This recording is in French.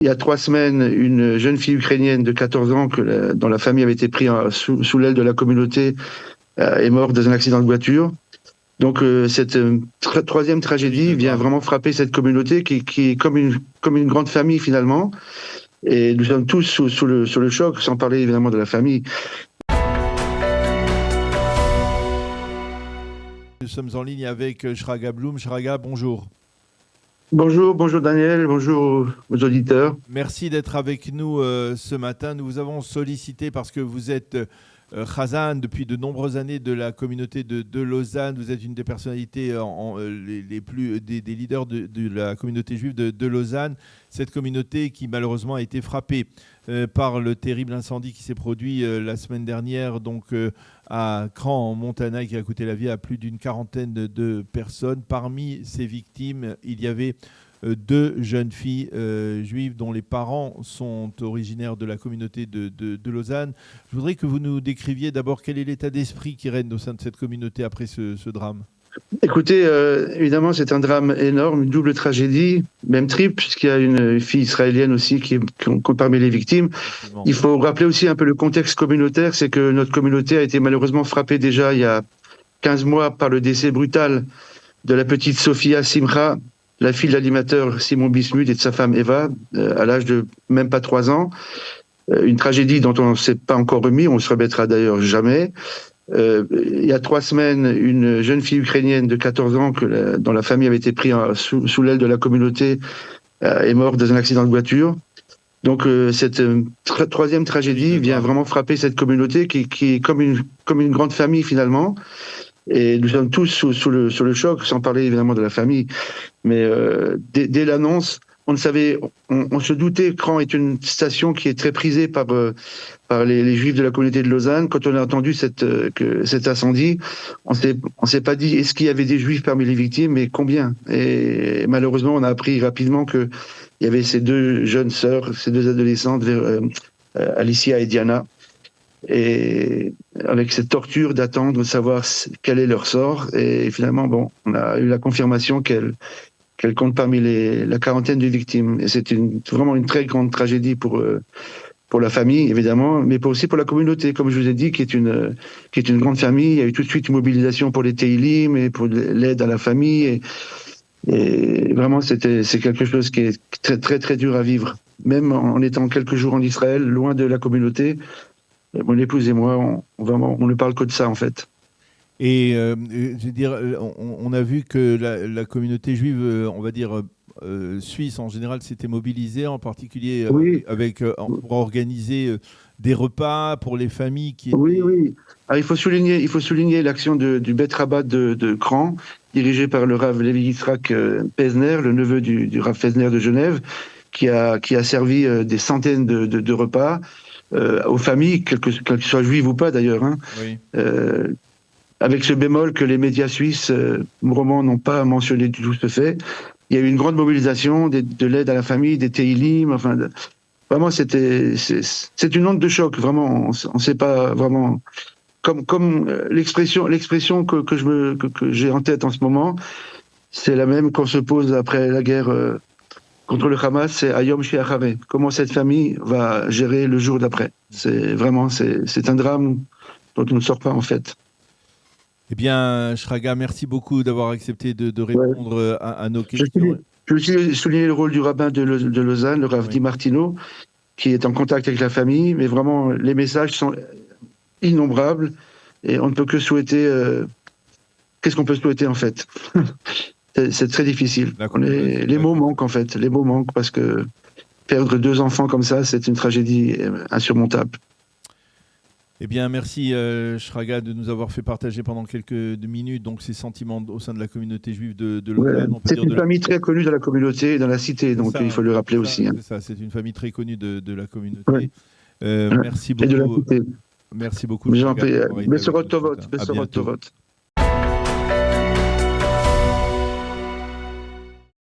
Il y a 3 semaines, une jeune fille ukrainienne de 14 ans dont la famille avait été prise sous l'aile de la communauté est morte dans un accident de voiture. Donc cette troisième tragédie vient vraiment frapper cette communauté qui est comme une grande famille finalement. Et nous sommes tous sous le choc, sans parler évidemment de la famille. Nous sommes en ligne avec Shraga Bloom. Shraga, bonjour. Bonjour Daniel, bonjour aux auditeurs. Merci d'être avec nous ce matin. Nous vous avons sollicité parce que vous êtes Chazan depuis de nombreuses années de la communauté de Lausanne. Vous êtes une des personnalités des leaders de la communauté juive de Lausanne. Cette communauté qui malheureusement a été frappée par le terrible incendie qui s'est produit la semaine dernière à Cran en Montana, qui a coûté la vie à plus d'une quarantaine de personnes. Parmi ces victimes, il y avait 2 jeunes filles juives dont les parents sont originaires de la communauté de Lausanne. Je voudrais que vous nous décriviez d'abord quel est l'état d'esprit qui règne au sein de cette communauté après ce drame. Écoutez, évidemment, c'est un drame énorme, une double tragédie, même triple, puisqu'il y a une fille israélienne aussi qui est parmi les victimes. Il faut rappeler aussi un peu le contexte communautaire, c'est que notre communauté a été malheureusement frappée déjà il y a 15 mois par le décès brutal de la petite Sophia Simcha, la fille de l'animateur Simon Bismuth et de sa femme Eva, à l'âge de même pas 3 ans. Une tragédie dont on ne s'est pas encore remis, on ne se remettra d'ailleurs jamais. Il y a 3 semaines, une jeune fille ukrainienne de 14 ans dont la famille avait été prise sous l'aile de la communauté est morte dans un accident de voiture. Donc cette troisième tragédie vient vraiment frapper cette communauté qui est comme une grande famille finalement. Et nous sommes tous sous le choc, sans parler évidemment de la famille. Mais dès l'annonce, on se doutait que Cran est une station qui est très prisée par les Juifs de la communauté de Lausanne. Quand on a entendu cet incendie, on s'est pas dit est-ce qu'il y avait des Juifs parmi les victimes, mais combien. Et malheureusement, on a appris rapidement qu'il y avait ces 2 jeunes sœurs, ces 2 adolescentes, Alicia et Diana. Et avec cette torture d'attendre, de savoir quel est leur sort. Et finalement, on a eu la confirmation qu'elle compte parmi la quarantaine de victimes. Et c'est vraiment une très grande tragédie pour la famille, évidemment, mais aussi pour la communauté, comme je vous ai dit, qui est une grande famille. Il y a eu tout de suite une mobilisation pour les Teilim et pour l'aide à la famille. Et vraiment, c'est quelque chose qui est très, très, très dur à vivre. Même en étant quelques jours en Israël, loin de la communauté, mon épouse et moi, on ne parle que de ça, en fait. Et je veux dire, on a vu que la communauté juive, on va dire suisse en général, s'était mobilisée, en particulier Oui. pour organiser des repas pour les familles qui étaient... Oui. Alors, il faut souligner l'action du Bet Rabat de Cran, dirigé par le Rav Levi Yitzhak Pesner, le neveu du Rav Pesner de Genève, qui a servi des centaines de repas aux familles, qu'elles soient juives ou pas d'ailleurs. Oui. Avec ce bémol que les médias suisses romans n'ont pas mentionné du tout ce fait. Il y a eu une grande mobilisation de l'aide à la famille, des Teilim, vraiment c'est une onde de choc, vraiment. On ne sait pas vraiment comme l'expression que j'ai en tête en ce moment, c'est la même qu'on se pose après la guerre contre le Hamas, c'est Hayom She'achare. Comment cette famille va gérer le jour d'après. C'est un drame dont on ne sort pas en fait. Eh bien, Shraga, merci beaucoup d'avoir accepté de répondre à nos questions. Je veux aussi souligner le rôle du rabbin de Lausanne, le Rav Di Martino, qui est en contact avec la famille, mais vraiment, les messages sont innombrables et on ne peut que souhaiter... qu'est-ce qu'on peut souhaiter en fait? C'est très difficile. Les mots manquent en fait, les mots manquent parce que perdre 2 enfants comme ça, c'est une tragédie insurmontable. Eh bien, merci Shraga de nous avoir fait partager pendant quelques minutes donc ces sentiments au sein de la communauté juive de Lausanne. C'est une famille très connue dans la communauté et dans la cité, donc il faut le rappeler aussi. C'est ça, c'est une famille très connue de la communauté. Merci beaucoup. Et de la cité. Merci beaucoup. Bessorot Tovot.